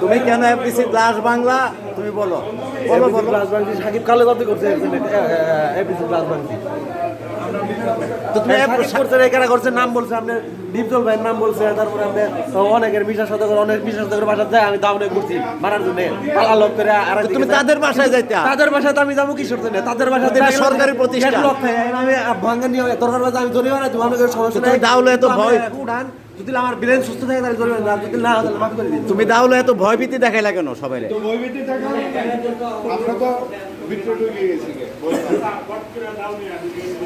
তুমি কেন FDC glass Bangla তুমি বলো বলো বলো। গ্লাস ভাঙছি সাকিব কালো কত করছে এফডিসি গ্লাস ভাঙছি। তো তুমি সাকিব করছে এখানে করছে নাম বলছে আপনি দীপজল ভাইয়ের নাম বলছে, তারপরে আপনি অনেকের বিশ্বাস করে অনেক বিশ্বাস করে বাসায় যায় আমি দাউনে ঘুরছি মারার জন্য আলোক করে। আর তুমি তাদের বাসায় যাইতে, তাদের বাসায় তো আমি যাবো কিশোর জন্য, তাদের বাসায় সরকারি প্রতিষ্ঠান আমি ভাঙ্গা নিয়ে দরকার বাজে আমি জরিমানা দিব, আমাকে সমস্যা নেই। দাউলে তো ভয় উড়ান যদি আমার ব্রেন সুস্থ থাকে তাহলে জরিমানা, যদি না তাহলে মাফ করে দিন। তুমি দাউলে এত ভয়ভীতি দেখাইলা কেন সবাই?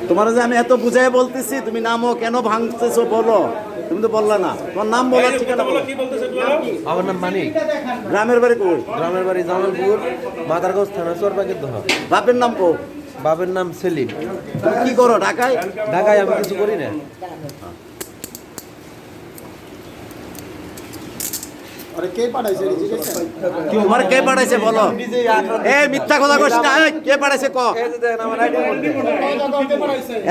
তোমার যে আমি এত বুঝাই বলতেছি, তুমি নামও কেন ভাঙতেছো বলো। তুমি তো বললা না, তোমার নাম বলো, ঠিকানা বলো। আমার নাম মানিক, গ্রামের বাড়ি কই? গ্রামের বাড়ি জামালপুর, মাদারগঞ্জ থানা চরপাকের দহ। বাপের নাম কো? বাপের নাম সেলিম। তুমি কি করো ঢাকায়? ঢাকায় আমি কিছু করি না। তোমার কে পাঠাইছে বলো? এই মিথ্যা কথা কইছ না, এই কে পাঠাইছে ক?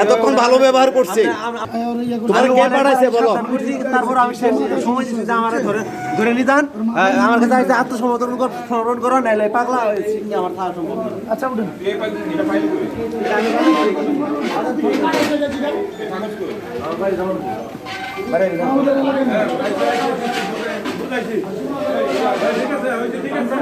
এতক্ষণ ভালো ব্যবহার করছি, তোমার কে পাঠাইছে বলো? তারপর আমি সময় দিচ্ছি যে আমার ধরে নিতাম, আমার কাছে আইসে আত্মসমর্পণ করো, নাইলে পাগলা হয়েছি আমার থাকা সম্ভব। আচ্ছা উঠুন। ঠিক আছে।